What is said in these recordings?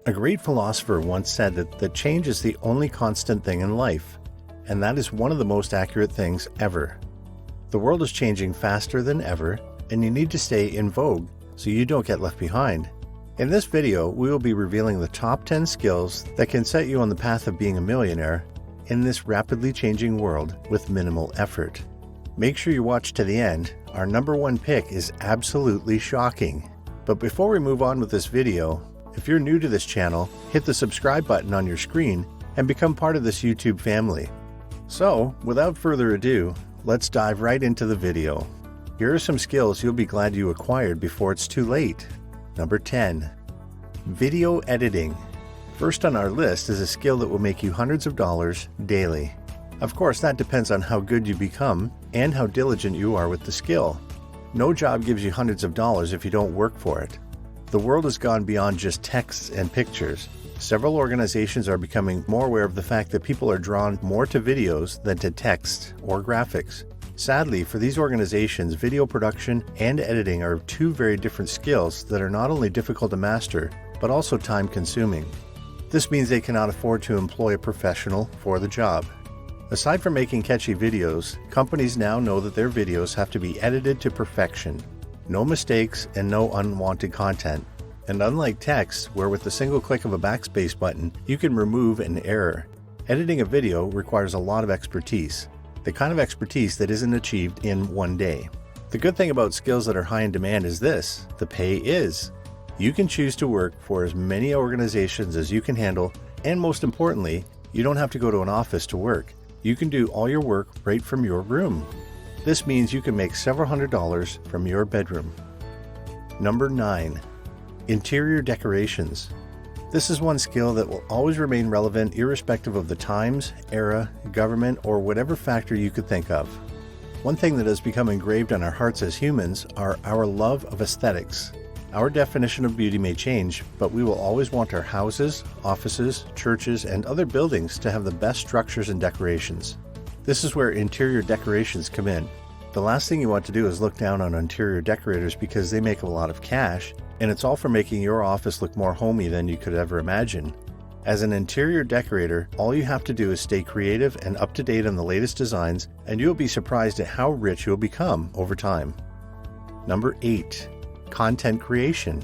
A great philosopher once said that change is the only constant thing in life, and that is one of the most accurate things ever. The world is changing faster than ever, and you need to stay in vogue so you don't get left behind. In this video, we will be revealing the top 10 skills that can set you on the path of being a millionaire in this rapidly changing world with minimal effort. Make sure you watch to the end. Our number one pick is absolutely shocking. But before we move on with this video, if you're new to this channel, hit the subscribe button on your screen and become part of this YouTube family. So, without further ado, let's dive right into the video. Here are some skills you'll be glad you acquired before it's too late. Number 10. Video editing. First on our list is a skill that will make you hundreds of dollars daily. Of course, that depends on how good you become and how diligent you are with the skill. No job gives you hundreds of dollars if you don't work for it. The world has gone beyond just texts and pictures. Several organizations are becoming more aware of the fact that people are drawn more to videos than to text or graphics. Sadly, for these organizations, video production and editing are two very different skills that are not only difficult to master, but also time-consuming. This means they cannot afford to employ a professional for the job. Aside from making catchy videos, companies now know that their videos have to be edited to perfection. No mistakes and no unwanted content. And unlike text, where with the single click of a backspace button, you can remove an error, editing a video requires a lot of expertise. The kind of expertise that isn't achieved in one day. The good thing about skills that are high in demand is this: the pay is. You can choose to work for as many organizations as you can handle, and most importantly, you don't have to go to an office to work. You can do all your work right from your room. This means you can make several $100s from your bedroom. Number 9. Interior decorations. This is one skill that will always remain relevant irrespective of the times, era, government, or whatever factor you could think of. One thing that has become engraved on our hearts as humans are our love of aesthetics. Our definition of beauty may change, but we will always want our houses, offices, churches, and other buildings to have the best structures and decorations. This is where interior decorations come in. The last thing you want to do is look down on interior decorators because they make a lot of cash, and it's all for making your office look more homey than you could ever imagine. As an interior decorator, all you have to do is stay creative and up to date on the latest designs, and you'll be surprised at how rich you'll become over time. Number 8. Content creation.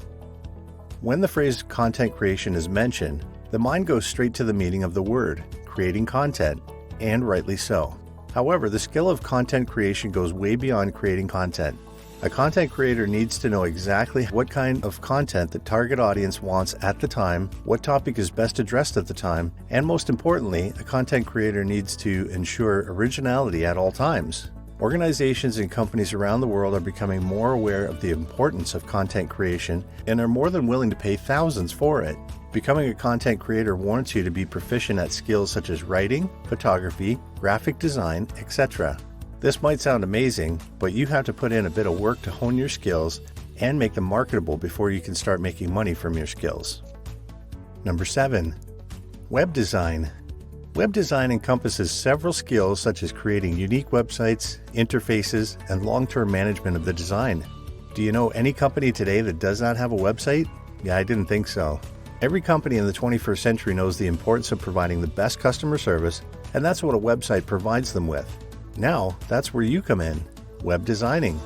When the phrase content creation is mentioned, the mind goes straight to the meaning of the word, creating content, and rightly so. However, the skill of content creation goes way beyond creating content. A content creator needs to know exactly what kind of content the target audience wants at the time, what topic is best addressed at the time, and most importantly, a content creator needs to ensure originality at all times. Organizations and companies around the world are becoming more aware of the importance of content creation and are more than willing to pay thousands for it. Becoming a content creator warrants you to be proficient at skills such as writing, photography, graphic design, etc. This might sound amazing, but you have to put in a bit of work to hone your skills and make them marketable before you can start making money from your skills. Number 7. Web design. Web design encompasses several skills such as creating unique websites, interfaces, and long-term management of the design. Do you know any company today that does not have a website? Yeah, I didn't think so. Every company in the 21st century knows the importance of providing the best customer service, and that's what a website provides them with. Now, that's where you come in. Web designing,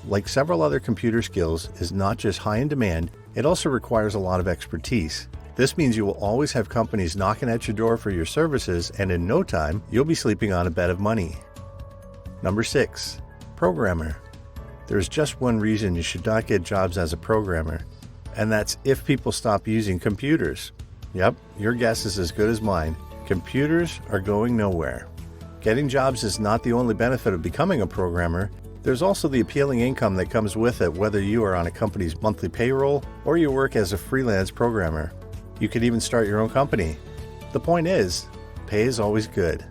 like several other computer skills, is not just high in demand, it also requires a lot of expertise. This means you will always have companies knocking at your door for your services, and in no time, you'll be sleeping on a bed of money. Number 6. Programmer. There's just one reason you should not get jobs as a programmer, and that's if people stop using computers. Yep, your guess is as good as mine. Computers are going nowhere. Getting jobs is not the only benefit of becoming a programmer. There's also the appealing income that comes with it, whether you are on a company's monthly payroll or you work as a freelance programmer. You could even start your own company. The point is, pay is always good.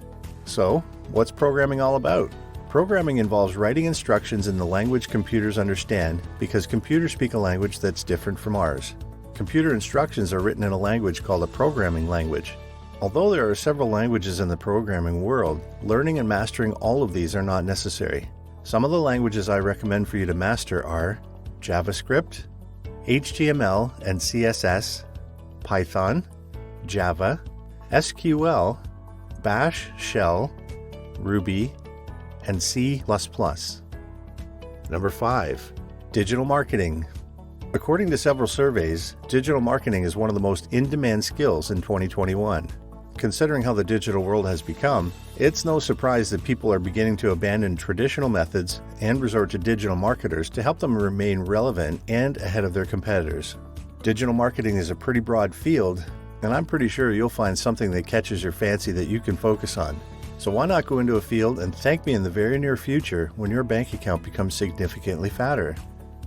So, what's programming all about? Programming involves writing instructions in the language computers understand because computers speak a language that's different from ours. Computer instructions are written in a language called a programming language. Although there are several languages in the programming world, learning and mastering all of these are not necessary. Some of the languages I recommend for you to master are JavaScript, HTML and CSS, Python, Java, SQL, Bash, Shell, Ruby, and C++. Number 5. Digital marketing. According to several surveys, digital marketing is one of the most in-demand skills in 2021. Considering how the digital world has become, it's no surprise that people are beginning to abandon traditional methods and resort to digital marketers to help them remain relevant and ahead of their competitors. Digital marketing is a pretty broad field, and I'm pretty sure you'll find something that catches your fancy that you can focus on. So why not go into a field and thank me in the very near future when your bank account becomes significantly fatter?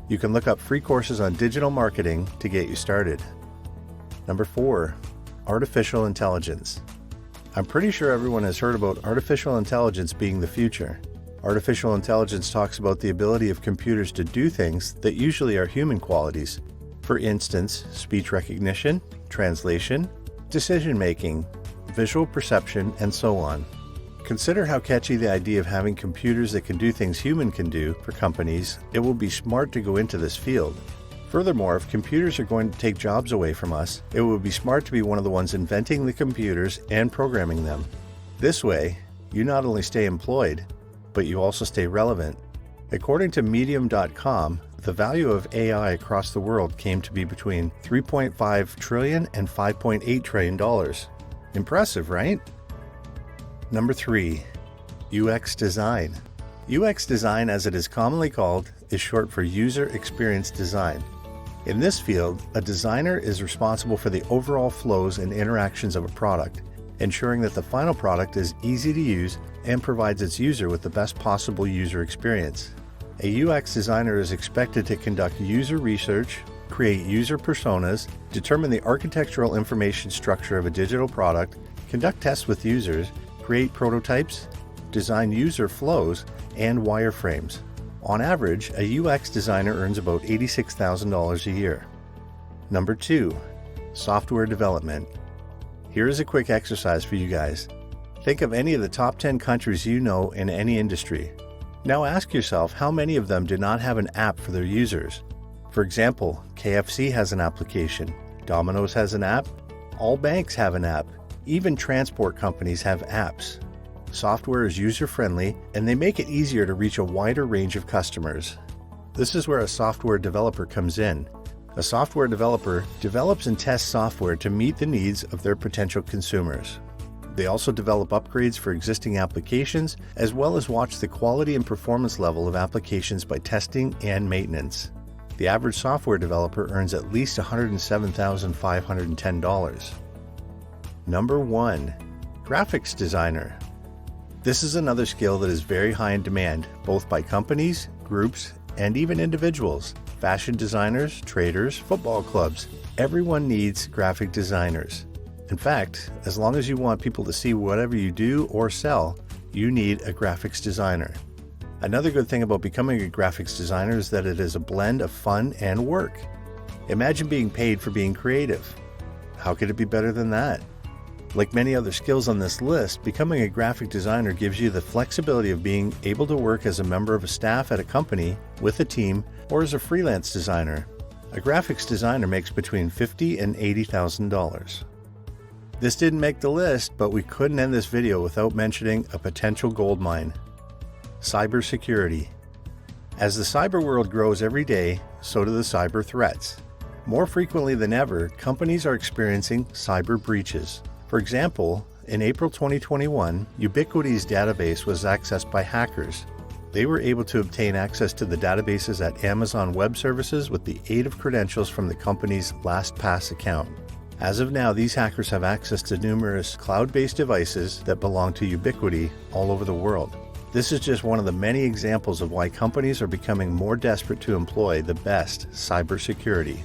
You can look up free courses on digital marketing to get you started. Number 4. Artificial intelligence. I'm pretty sure everyone has heard about artificial intelligence being the future. Artificial intelligence talks about the ability of computers to do things that usually are human qualities. For instance, speech recognition, translation, decision-making, visual perception, and so on. Consider how catchy the idea of having computers that can do things human can do for companies. It will be smart to go into this field. Furthermore, if computers are going to take jobs away from us, it would be smart to be one of the ones inventing the computers and programming them. This way, you not only stay employed, but you also stay relevant. According to Medium.com, the value of AI across the world came to be between $3.5 trillion and $5.8 trillion. Impressive, right? Number 3. UX design. UX design, as it is commonly called, is short for user experience design. In this field, a designer is responsible for the overall flows and interactions of a product, ensuring that the final product is easy to use and provides its user with the best possible user experience. A UX designer is expected to conduct user research, create user personas, determine the architectural information structure of a digital product, conduct tests with users, create prototypes, design user flows, and wireframes. On average, a UX designer earns about $86,000 a year. Number 2. Software development. Here is a quick exercise for you guys. Think of any of the top 10 countries you know in any industry. Now ask yourself how many of them do not have an app for their users. For example, KFC has an application, Domino's has an app, all banks have an app, even transport companies have apps. Software is user-friendly, and they make it easier to reach a wider range of customers. This is where a software developer comes in. A software developer develops and tests software to meet the needs of their potential consumers. They also develop upgrades for existing applications, as well as watch the quality and performance level of applications by testing and maintenance. The average software developer earns at least $107,510. Number 1. Graphics designer. This is another skill that is very high in demand, both by companies, groups, and even individuals. Fashion designers, traders, football clubs. Everyone needs graphic designers. In fact, as long as you want people to see whatever you do or sell, you need a graphics designer. Another good thing about becoming a graphics designer is that it is a blend of fun and work. Imagine being paid for being creative. How could it be better than that? Like many other skills on this list, becoming a graphic designer gives you the flexibility of being able to work as a member of a staff at a company, with a team, or as a freelance designer. A graphics designer makes between $50,000 and $80,000. This didn't make the list, but we couldn't end this video without mentioning a potential goldmine. Cybersecurity. As the cyber world grows every day, so do the cyber threats. More frequently than ever, companies are experiencing cyber breaches. For example, in April 2021, Ubiquiti's database was accessed by hackers. They were able to obtain access to the databases at Amazon Web Services with the aid of credentials from the company's LastPass account. As of now, these hackers have access to numerous cloud-based devices that belong to Ubiquiti all over the world. This is just one of the many examples of why companies are becoming more desperate to employ the best cybersecurity.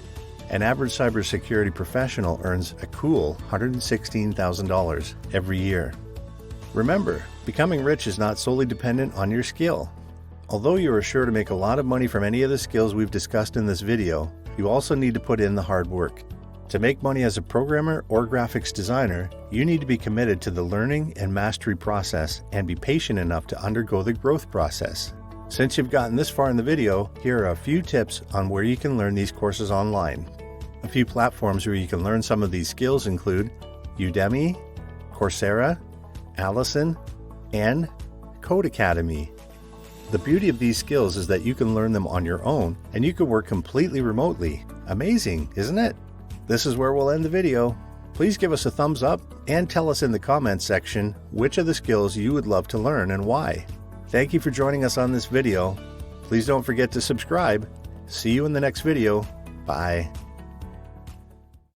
An average cybersecurity professional earns a cool $116,000 every year. Remember, becoming rich is not solely dependent on your skill. Although you are sure to make a lot of money from any of the skills we've discussed in this video, you also need to put in the hard work. To make money as a programmer or graphics designer, you need to be committed to the learning and mastery process and be patient enough to undergo the growth process. Since you've gotten this far in the video, here are a few tips on where you can learn these courses online. A few platforms where you can learn some of these skills include Udemy, Coursera, Allison, and Codecademy. The beauty of these skills is that you can learn them on your own and you can work completely remotely. Amazing, isn't it? This is where we'll end the video. Please give us a thumbs up and tell us in the comments section which of the skills you would love to learn and why. Thank you for joining us on this video. Please don't forget to subscribe. See you in the next video. Bye.